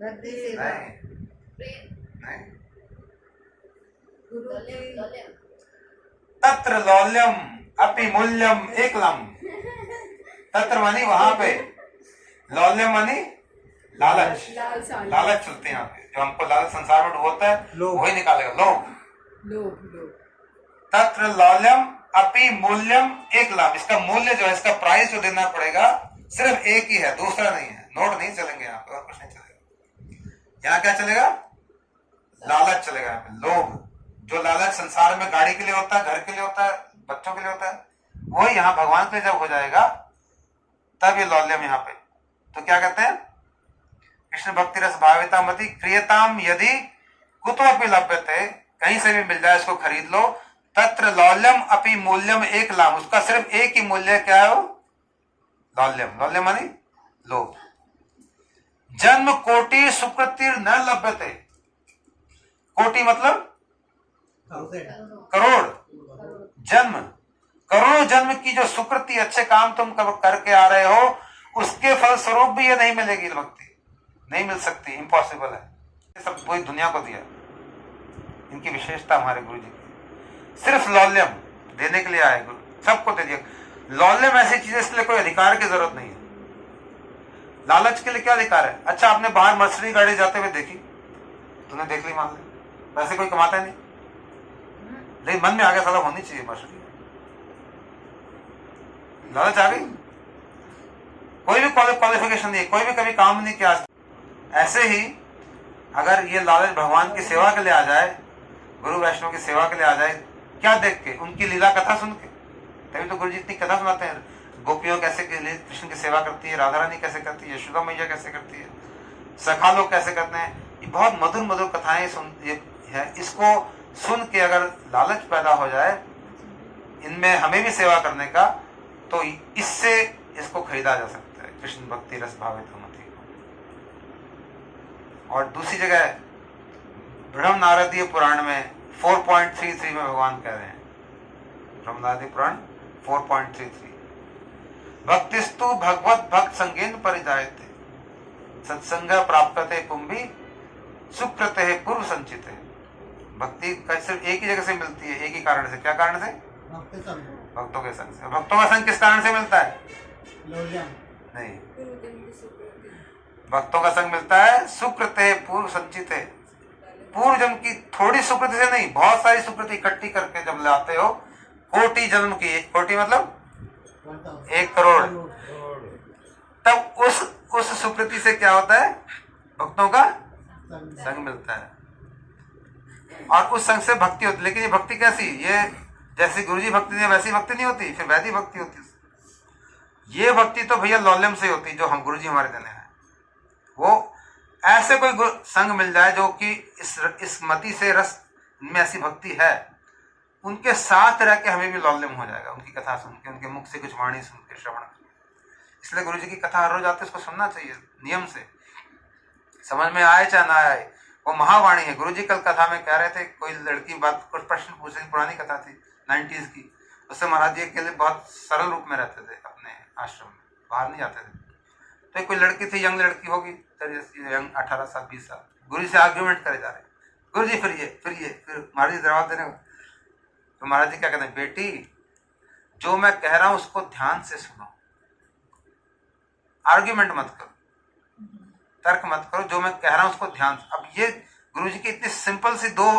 भक्ति सेवा नहीं, नहीं। गुरु तत्र लौल्यम अपि मूल्यम एकलम। तत्र मानी वहां पे, लौल्यम मानी लालच, लालच चलते हैं यहाँ पे। जो हमको लालच संसार में होता है वही निकालेगा, लोभ। तत्र लौल्यम अपि मूल्यम एकलम, इसका मूल्य जो है, इसका प्राइस जो देना पड़ेगा सिर्फ एक ही है, दूसरा नहीं है। नोट नहीं चलेंगे यहाँ पे, और कुछ नहीं चलेगा। यहाँ क्या चलेगा? लालच चलेगा यहाँ पे, लोभ। जो लालच संसार में गाड़ी के लिए होता है, घर के लिए होता है, बच्चों के लिए होता है, वही यहाँ भगवान के लिए जब हो जाएगा तब ये लौल्यम यहाँ पे। तो क्या कहते हैं? कृष्ण भक्ति रस भाविता मति क्रियताम यदि कुतो अपि लभ्यते, कहीं से भी मिल जाए इसको खरीद लो। तत्र लौल्यम अपि मूल्यम एक लाम, उसका सिर्फ एक ही मूल्य क्या है? वो लौल्यम। लौल्यम मानी लोभ। जन्म कोटि सुकृतिर न लभ्यते, कोटि मतलब करोड़, जन्म, करोड़ों जन्म की जो सुकृति, अच्छे काम तुम करके आ रहे हो, उसके फल स्वरूप भी ये नहीं मिलेगी भक्ति, नहीं मिल सकती, इम्पॉसिबल है। ये सब पूरी दुनिया को दिया, इनकी विशेषता हमारे गुरु जी की। सिर्फ लौल्यम देने के लिए आए गुरु, सबको दे दिया। लौल्यम ऐसी चीज है, इसलिए कोई अधिकार की जरूरत नहीं है। लालच के लिए क्या अधिकार है? अच्छा, आपने बाहर मर्सिडीज गाड़ी जाते हुए देखी, तूने देख ली मान ली, वैसे कोई कमाता है नहीं, लेकिन मन में आ गया साला होनी चाहिए मर्सिडीज, लालच आ गई। कोई भी क्वालिफिकेशन नहीं, कोई भी कभी काम नहीं किया। ऐसे ही अगर ये लालच भगवान की सेवा के लिए आ जाए, गुरु वैष्णव की सेवा के लिए आ जाए, क्या देख के? उनकी लीला कथा सुन के। तभी तो गुरु जी इतनी कथा सुनाते हैं, गोपियों कैसे कृष्ण की सेवा करती है, राधा रानी कैसे करती है, यशोदा मैया कैसे करती है, सखा लोग कैसे करते हैं। ये बहुत मधुर मधुर कथाएं है। इसको सुन के अगर लालच पैदा हो जाए इनमें हमें भी सेवा करने का, तो इससे इसको खरीदा जा सकता है, कृष्ण भक्ति रस भावित मति। और दूसरी जगह ब्रह्म नारदीय पुराण में 4.33 में भगवान कह रहे हैं, ब्रह्म नारदीय पुराण 4.33, भक्तिस्तु भगवत भक्त संगेन परिजायते, सत्संग प्राप्यते पुंभी सुकृते पूर्व संचिते। भक्ति का सिर्फ एक ही जगह से मिलती है, एक ही कारण से। क्या कारण से? भक्तों के संग से। भक्तों का संग किस कारण से मिलता है? नहीं, भक्तों का संग मिलता है सुकृते पूर्व संचिते, पूर्व जन्म की थोड़ी सुकृति से नहीं, बहुत सारी सुकृति इकट्ठी करके जब लाते हो, कोटि जन्म की, कोटि मतलब 1 करोड़, तब उस सुकृति से क्या होता है? भक्तों का संग मिलता है, और उस संग से भक्ति होती है। लेकिन ये भक्ति कैसी? ये जैसी गुरुजी भक्ति दी वैसी भक्ति नहीं होती, फिर वैदी भक्ति होती है। ये भक्ति तो भैया लौल्यम से होती, जो हम गुरुजी हमारे देने हैं। वो ऐसे कोई संग मिल जाए जो कि इस मति से रस में ऐसी भक्ति है, उनके साथ रह के हमें भी लौल्यम हो जाएगा, उनकी कथा सुन के, उनके मुख से कुछ वाणी सुन के, श्रवण करके। इसलिए गुरुजी की कथा हर रोज आते, उसको सुनना चाहिए नियम से, समझ में आए चाहे ना आए। वो महावाणी है। गुरुजी कल कथा में कह रहे थे, कोई लड़की बात कुछ प्रश्न पूछ रही, पुरानी कथा थी 90s की, उससे महाराज जी अकेले बहुत सरल रूप में रहते थे अपने आश्रम में, बाहर नहीं जाते थे। तो कोई लड़की थी, यंग लड़की होगी, यंग 18 साल 20 साल, गुरु से आर्ग्यूमेंट करे जा रहे, गुरु जी फिर महाराज जी जवाब दे रहे हो। तो महाराज जी क्या कहते हैं, बेटी जो मैं कह रहा हूं उसको ध्यान से सुनो, आर्ग्यूमेंट मत करो, तर्क मत करो, जो मैं कह रहा हूं उसको ध्यान से। अब ये गुरु जी की इतनी सिंपल सी 2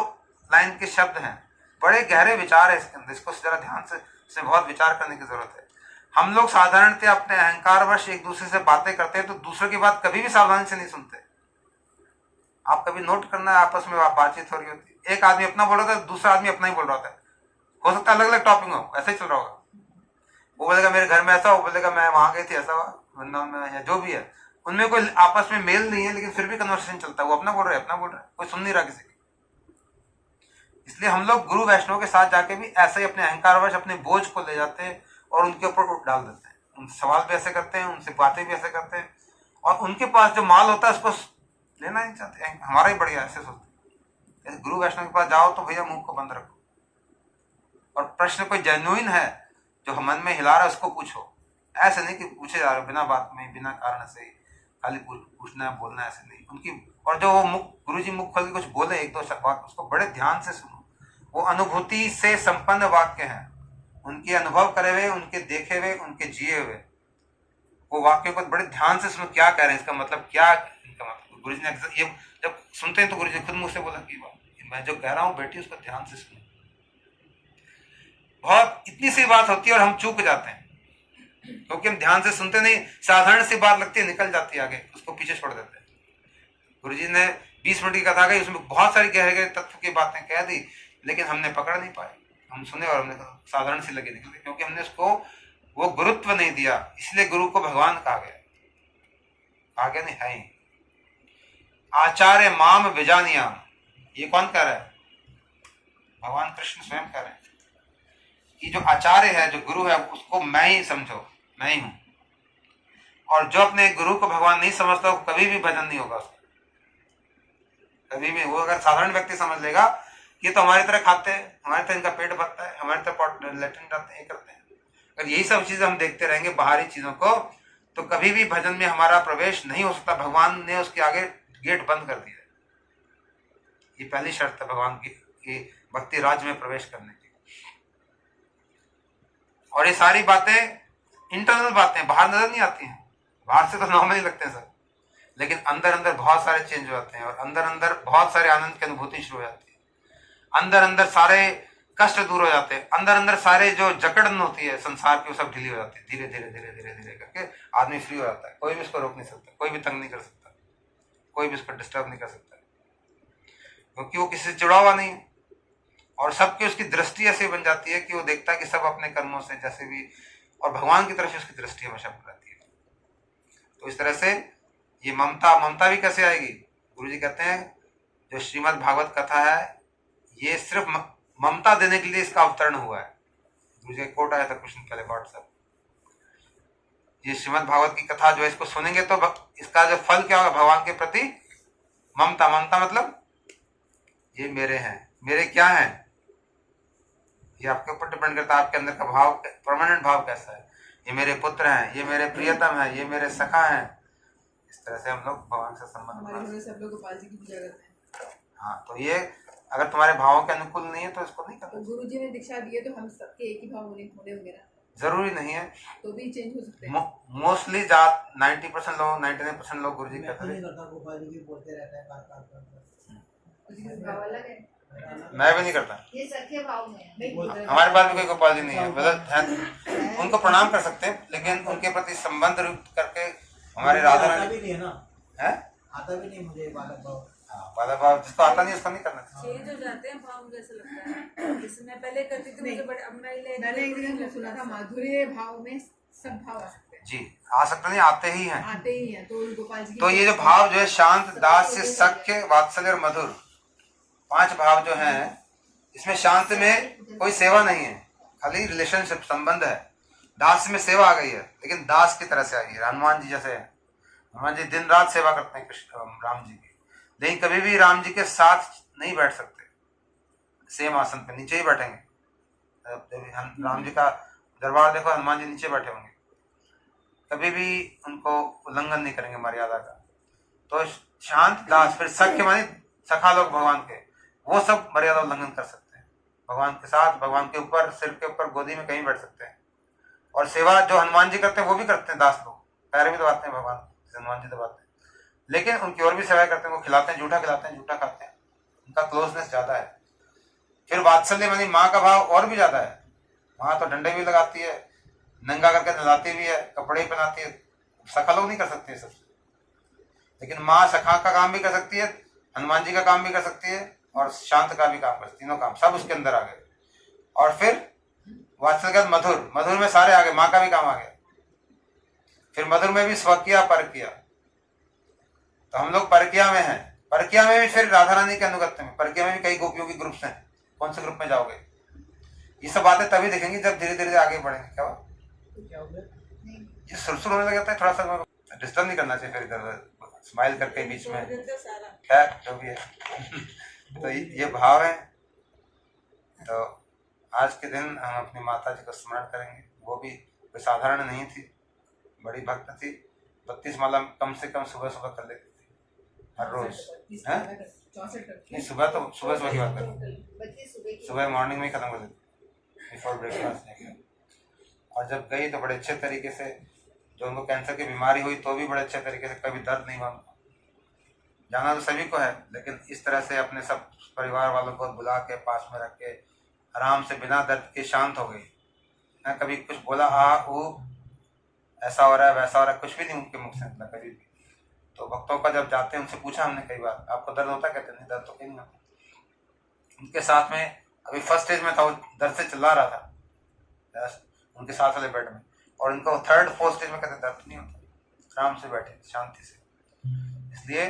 लाइन के शब्द हैं, बड़े गहरे विचार है इसके अंदर, इसको जरा ध्यान से इसमें बहुत विचार करने की जरूरत है। हम लोग साधारणतः अपने अहंकारवश एक दूसरे से बातें करते हैं तो दूसरों की बात कभी भी सावधानी से नहीं सुनते। आप कभी नोट करना, आपस में बातचीत हो रही होती है, एक आदमी अपना बोल रहा था, दूसरा आदमी अपना ही बोल रहा था, हो सकता है अलग अलग टॉपिक हो, ऐसा ही चल रहा होगा। वो बोलेगा मेरे घर में ऐसा, वो बोलेगा मैं वहां गई थी ऐसा हुआ, वृंदावन में, या जो भी है, उनमें कोई आपस में मेल नहीं है, लेकिन फिर भी कन्वर्सेशन चलता है, वो अपना बोल रहा है, अपना बोल रहा है, कोई सुन नहीं रहा किसी की। इसलिए हम लोग गुरु वैष्णव के साथ जाके भी ऐसे ही अपने अहंकारवश अपने बोझ को ले जाते हैं और उनके ऊपर डाल देते हैं, उनसे सवाल भी ऐसे करते हैं, उनसे बातें भी ऐसे करते हैं, और उनके पास जो माल होता है उसको लेना नहीं चाहते, हमारा ही बढ़िया ऐसे सोचते हैं। गुरु वैष्णव के पास जाओ तो भैया मुंह को बंद रखो, और प्रश्न कोई जेन्युइन है जो मन में हिला रहा है उसको पूछो, ऐसे नहीं कि पूछे जा रहे हो बिना बात में, बिना कारण से खाली पूछना है, बोलना है, ऐसे नहीं। उनकी, और जो वो मुख गुरुजी मुख खोल के कुछ बोले एक दो वाक्य, उसको बड़े ध्यान से सुनो। वो अनुभूति से संपन्न वाक्य हैं, उनके अनुभव करे हुए, उनके देखे हुए, उनके जिए हुए, वो वाक्य को बड़े ध्यान से सुनो, क्या कह रहे हैं, इसका मतलब क्या, इनका मतलब। गुरुजी ने ये जब सुनते हैं तो गुरुजी खुद मुझसे बोला कि मैं जो कह रहा हूँ बेटी उसको ध्यान से सुनो। बहुत इतनी सी बात होती है और हम चूक जाते हैं, क्योंकि हम ध्यान से सुनते नहीं, साधारण सी बात लगती है, निकल जाती है आगे, उसको पीछे छोड़ देते हैं। गुरुजी ने 20 मिनट की कथा कही, उसमें बहुत सारी गहरे गहरे तत्व की बातें कह दी, लेकिन हमने पकड़ नहीं पाए। हम सुने और हमने साधारण सी लगी निकल गई, क्योंकि हमने उसको वो गुरुत्व नहीं दिया। इसलिए गुरु को भगवान कहा गया, आगे नहीं है। आचार्य माम विजानियाम, ये कौन कह रहा है? भगवान कृष्ण स्वयं कह रहे हैं कि जो आचार्य है, जो गुरु है, उसको मैं ही समझो, मैं ही हूं। और जो अपने गुरु को भगवान नहीं समझता, वो कभी भी भजन नहीं होगा उसका, कभी भी। वो अगर साधारण व्यक्ति समझ लेगा ये तो हमारी तरह खाते हैं, हमारी तरह इनका पेट भरता है, हमारी तरह लेटरिन जाते हैं, ये करते हैं, अगर यही सब चीजें हम देखते रहेंगे बाहरी चीजों को, तो कभी भी भजन में हमारा प्रवेश नहीं हो सकता। भगवान ने उसके आगे गेट बंद कर दिया। ये पहली शर्त है भगवान की भक्ति राज्य में प्रवेश करने की। और ये सारी बातें इंटरनल बातें, बाहर नजर नहीं आती हैं, बाहर से तो नॉर्मल ही लगते हैं सब, लेकिन अंदर अंदर बहुत सारे चेंज हो जाते हैं, और अंदर अंदर बहुत सारे आनंद की अनुभूति शुरू हो जाती है, अंदर अंदर सारे कष्ट दूर हो जाते हैं, अंदर अंदर सारे जो जकड़न होती है संसार की, वो सब ढीली हो जाती है। धीरे धीरे धीरे धीरे धीरे करके आदमी फ्री हो जाता है। कोई भी उसको रोक नहीं सकता, कोई भी तंग नहीं कर सकता, कोई भी उसको डिस्टर्ब नहीं कर सकता, क्योंकि वो किसी से जुड़ा हुआ नहीं है। और सबकी उसकी दृष्टि ऐसी बन जाती है कि वो देखता है कि सब अपने कर्मों से जैसे भी, और भगवान की तरफ उसकी दृष्टि हमेशा बन रहती है। तो इस तरह से ये ममता भी कैसे आएगी? गुरुजी कहते हैं जो श्रीमद् भागवत कथा है, ये सिर्फ ममता देने के लिए इसका अवतरण हुआ है। गुरुजी का कोट आया था कुछ दिन पहले व्हाट्सएप, ये श्रीमद् भागवत की कथा जो है, इसको सुनेंगे तो इसका जो फल क्या होगा? भगवान के प्रति ममता। ममता मतलब ये मेरे हैं, मेरे क्या है, ये आपके ऊपर डिपेंड करता है, आपके अंदर का भाव, परमानेंट भाव कैसा है। ये मेरे पुत्र हैं, ये मेरे प्रियतम है, ये मेरे सखा हैं। इस तरह से हम लोग भगवान से संबंध, हमारे घर में सब लोग गोपाल जी की पूजा करते हैं। हाँ, तो ये अगर तुम्हारे भावों के अनुकूल नहीं है तो इसको नहीं करना। तो गुरु जी ने दीक्षा दी है तो हम सबके एक ही भाव होने होंगे ना? जरूरी नहीं है, तो भी चेंज हो सकते हैं। मोस्टली 90% लोग, 99% लोग गुरुजी मैं कहते तो नहीं हैं। करता, गोपाल जी भी बोलते रहता है बार। किसी का भाव अलग है, मैं भी नहीं करता, ये सख्य भाव में है। हमारे पास भी कोई गोपाल जी नहीं है, मतलब उनको प्रणाम कर सकते हैं, लेकिन उनके प्रति संबंध युक्त करके हमारे राधा आता रानी भी नहीं है ना, है। आता भी नहीं मुझे बालक भाव। हाँ, बालक भाव जिसको आता नहीं उसको नहीं करना चाहिए। चेंज हो जाते हैं भाव, मुझे ऐसा लगता है। जैसे मैं पहले करती थी, मुझे बड़े, अब मैंने एक दिन सुना था माधुर्य भाव में सब भाव आ सकते हैं। जी, आ सकते नहीं, आते ही हैं। आते ही हैं। तो गोपाल जी की तो ये जो भाव जो है शांत, दास्य, सख्य, वात्सल्य और मधुर, 5 भाव जो हैं, इसमें शांत में कोई सेवा नहीं है, खाली रिलेशनशिप, संबंध है। दास में सेवा आ गई है, लेकिन दास की तरह से आई है। हनुमान जी जैसे है, हनुमान जी दिन रात सेवा करते हैं कृष्ण राम जी की, लेकिन कभी भी राम जी के साथ नहीं बैठ सकते, सेम आसन पे नीचे ही बैठेंगे। राम जी का दरबार देखो, हनुमान जी नीचे बैठे होंगे, कभी भी उनको उल्लंघन नहीं करेंगे मर्यादा का। तो शांत, दास, फिर सख्य माने सखा लोग भगवान के, वो सब मर्यादा उल्लंघन कर सकते हैं भगवान के साथ, भगवान के ऊपर, सिर के ऊपर, गोदी में कहीं बैठ सकते हैं। और सेवा जो हनुमान जी करते हैं वो भी करते हैं, दास लोग पैर भी दबाते हैं भगवान, हनुमान जी दबाते हैं, लेकिन उनकी और भी सेवा करते हैं। वो खिलाते हैं, जूठा खिलाते हैं, जूठा खाते हैं, उनका क्लोजनेस ज्यादा है। फिर वात्सल्य मानी माँ का भाव और भी ज्यादा है, माँ तो डंडे भी लगाती है, नंगा करके नहलाती भी है, कपड़े पहनाती है। सखा लोग नहीं कर सकते ये सब, लेकिन माँ सखा का काम भी कर सकती है, हनुमान जी का काम भी कर सकती है, और शांत का भी काम कर सकती है। तीनों काम सब उसके अंदर आ गए। और फिर वात्सल्य के बाद मधुर, मधुर में सारे आ गए, माँ का भी काम आ गया। फिर मधुर में भी स्वकिया परकिया, तो हम लोग परकिया में हैं। परकिया में भी फिर राधा रानी के अनुगत्य में, परकिया में भी कई गोपियों के ग्रुप्स हैं। कौन से ग्रुप में जाओगे? ये सब बातें तभी दिखेंगी जब धीरे धीरे आगे बढ़ेंगे। क्या हुआ? क्या हो गया? ये सुरसुर होने लग जाता है, थोड़ा सा डिस्टर्ब नहीं करना चाहिए। फिर इधर स्माइल करके बीच में, सारा खैर जो भी है तो ये भाव है। तो आज के दिन हम अपनी माता जी को स्मरण करेंगे। वो भी कोई साधारण नहीं थी, बड़ी भक्त थी। 32 माला कम से कम सुबह सुबह कर लेती थी हर रोज। हैं? नहीं, सुबह तो सुबह की बात करें, सुबह मॉर्निंग में ही खत्म कर देती बिफोर ब्रेकफास्ट। और जब गई तो बड़े अच्छे तरीके से, जो उनको कैंसर की बीमारी हुई तो भी बड़े अच्छे तरीके से, कभी दर्द नहीं हुआ। जाना तो सभी को है, लेकिन इस तरह से अपने सब परिवार वालों को बुला के पास में रख के आराम से बिना दर्द के शांत हो गई। ना कभी कुछ बोला वो ऐसा हो रहा है वैसा हो रहा है, कुछ भी नहीं उनके मुख से निकला कभी भी। तो भक्तों का जब जाते हैं उनसे पूछा हमने कई बार, आपको दर्द होता है? कहते नहीं, दर्द तो कहीं नहीं होता। उनके साथ में अभी फर्स्ट स्टेज में था, वो दर्द से चिल्ला रहा था उनके साथ वाले बेड में, और उनको थर्ड फोर्थ स्टेज में कहते दर्द नहीं होता, आराम से बैठे शांति से। इसलिए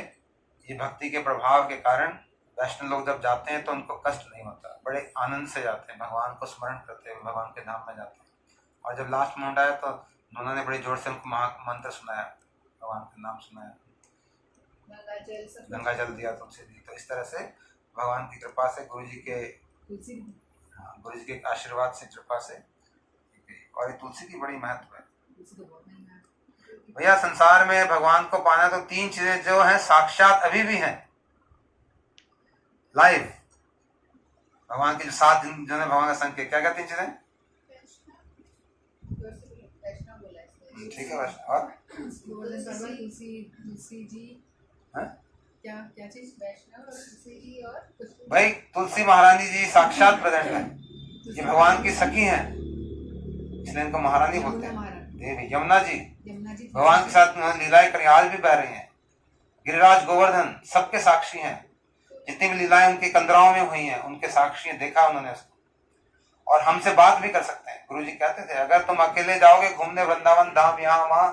ये भक्ति के प्रभाव के कारण वैष्णव लोग जब जाते हैं तो उनको कष्ट नहीं होता, बड़े आनंद से जाते हैं, भगवान को स्मरण करते हुए भगवान के धाम में जाते हैं। और जब लास्ट मोमेंट आया तो उन्होंने बड़ी जोर से उनको महामंत्र सुनाया, भगवान का नाम सुनाया, गंगा जल दिया, तुलसी दी। तो इस तरह से भगवान की कृपा से, गुरु जी के आशीर्वाद से, कृपा से। और ये तुलसी की बड़ी महत्व है भैया। संसार में भगवान को पाना तो 3 चीजें जो हैं साक्षात अभी भी हैं लाइव। भगवान के जो 7 दिन जो है भगवान का संग किया, क्या क्या 3 चीजें? ठीक है बस। और तुलसी जी, क्या चीज? वैष्णव और तुलसी जी, और भाई तुलसी महारानी जी साक्षात प्रेजेंट है, ये भगवान की सखी हैं, इसलिए इनको महारानी बोलते हैं। देवी यमुना जी भगवान के साथ लीलाएं करी, आज भी बह रही हैं। गिरिराज गोवर्धन सबके साक्षी हैं, जितनी भी लीलाएं उनकी कंदराओं में हुई हैं उनके साक्षी हैं, देखा उन्होंने उसको। और हमसे बात भी कर सकते हैं। गुरुजी कहते थे अगर तुम अकेले जाओगे घूमने वृंदावन धाम, यहाँ वहां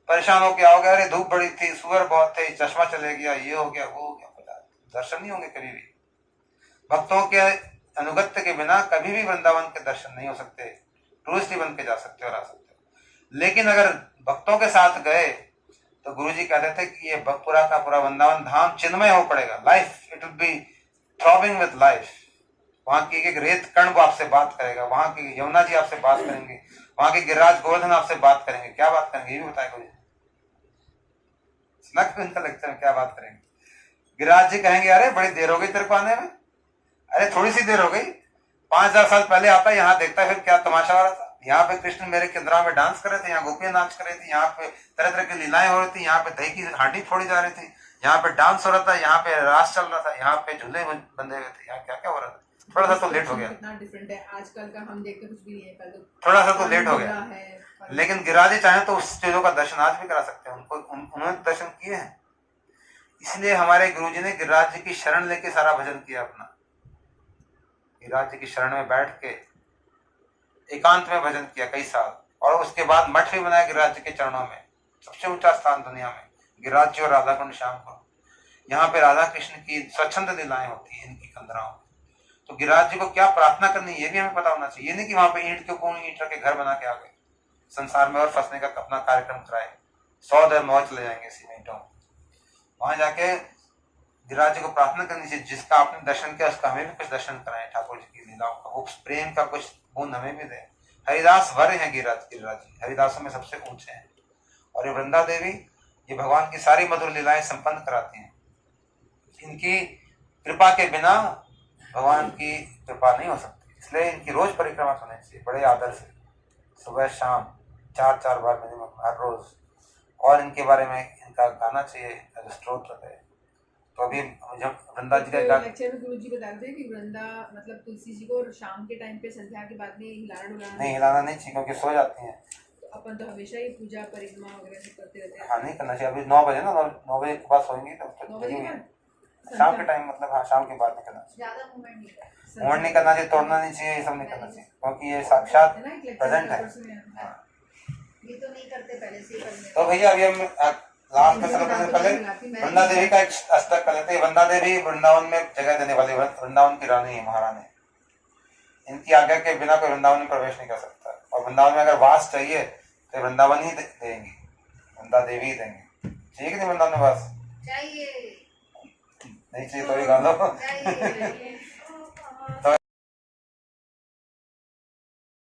परेशान होके आओगे, अरे धूप बड़ी थी, सुअर बहुत थे, चश्मा चले गया, ये हो गया वो हो गया, दर्शन नहीं होंगे कभी भी। भक्तों के अनुगत्य के बिना कभी भी वृंदावन के दर्शन नहीं हो सकते। टूरिस्ट ही बन के जा सकते और आ सकते हो। लेकिन अगर भक्तों के साथ गए तो गुरुजी कहते थे कि ये पूरा का पूरा वृंदावन धाम चिन्मय हो पड़ेगा, life it will be throbbing with life. वहां की एक रेत कण वो आपसे बात करेगा, वहां की यमुना जी आपसे बात करेंगे, वहां के गिरिराज गोवर्धन आपसे बात करेंगे। क्या बात करेंगे ये भी बताएगा गुरुजी। सुना इनका लेक्चर में क्या बात करेंगे? गिरिराज जी कहेंगे अरे बड़ी देर हो गई तेरे को आने में। अरे थोड़ी सी देर हो गई, 5000 साल पहले आता यहाँ देखता फिर क्या तमाशा हो रहा था। यहाँ पे कृष्ण मेरे केंद्रा में डांस कर रहे थे, यहाँ गोपियां नाच कर रही थी, यहाँ पे तरह तरह की लीलाएं हो रही थी, यहाँ पे दही की हांडी फोड़ी जा रही थी, यहाँ पे डांस हो रहा था, यहाँ पे रास चल रहा था, यहाँ पे झूले बंधे हुए थे, यहाँ क्या क्या हो रहा था। थोड़ा सा तो लेट हो गया, कितना डिफरेंट है आजकल का, हम देखते कुछ भी नहीं है। थोड़ा सा तो लेट हो गया। लेकिन गिरिराज जी चाहे तो उस चीजों का दर्शन आज भी करा सकते हैं, उन्होंने दर्शन किए हैं। इसलिए हमारे गुरुजी ने गिरिराज जी की शरण लेके सारा भजन किया अपना। गिरिराज जी की शरण में बैठ के एकांत में भजन किया कई साल, और उसके बाद मठ भी बनाया गिरिराज जी के चरणों में, सबसे ऊंचा स्थान दुनिया में गिरिराज जी और राधा कुंड श्याम को। यहाँ पे राधा कृष्ण की स्वच्छंद लीलाएं होती है इनकी कंदराओं में। तो गिरिराज जी को क्या प्रार्थना करनी ये भी हमें पता होना चाहिए। ये नहीं कि वहां पे ईंट के कौन ईंट रख के घर बना के आ गए, संसार में और फंसने का अपना कार्यक्रम कराए, 100 दिन मौज चले जाएंगे इसी ईंटों। वहां जाके गिरिराज जी को प्रार्थना करनी चाहिए, जिसका आपने दर्शन किया उसका हमें भी कुछ दर्शन कराएं, ठाकुर जी की लीलाओं का, वो प्रेम का कुछ गुण हमें भी दे। हरिदास वर हैं गिरिराज जी, हरिदासों में सबसे ऊंचे हैं। और ये वृंदा देवी ये भगवान की सारी मधुर लीलाएं संपन्न कराती हैं। इनकी कृपा के बिना भगवान की कृपा नहीं हो सकती, इसलिए इनकी रोज परिक्रमा होनी चाहिए बड़े आदर से, सुबह शाम 4 बार मिनिमम हर रोज। और इनके बारे में इनका गाना चाहिए, स्तोत्र है। तो अभी जब वृंदा जी का लेक्चर में गुरुजी बताते हैं कि वृंदा मतलब तुलसी जी को शाम के टाइम पे संध्या के बाद में हिलाना डुलाना नहीं, हिलाना नहीं चाहिए क्योंकि सो जाती हैं। अपन तो हमेशा ही पूजा परिक्रमा वगैरह सब करते रहते हैं। हाँ नहीं करना चाहिए। अभी 9 बजे ना, 9 बजे के बाद सोएंगी तब तक 9 बजे के बाद? शाम के टाइम, मतलब हाँ शाम के बाद नहीं करना चाहिए। ज्यादा मूवमेंट नहीं करना। मूवमेंट नहीं करना चाहिए, तोड़ना नहीं चाहिए, ये सब नहीं करना चाहिए, क्योंकि ये साक्षात है ना, एक प्रेजेंट है। लेक्चर में आता है। हाँ। ये तो नहीं करते पहले से ही करने। तो भैया अभी हम लास्ट में सर्वप्रथम से पहले वृंदा देवी का एक अष्टक कर लेते हैं। वृंदा देवी वृंदावन में जगह देने वाली, वृंदावन की रानी है, महारानी। इनकी आज्ञा के बिना कोई वृंदावन में प्रवेश नहीं कर सकता, और वृंदावन में अगर वास चाहिए तो वृंदावन ही देंगी, वृंदा देवी ही देंगी। चाहिए कि नहीं वृंदावन में वास? चाहिए। नहीं चाहिए तो भी गा लो। चाहिए। तो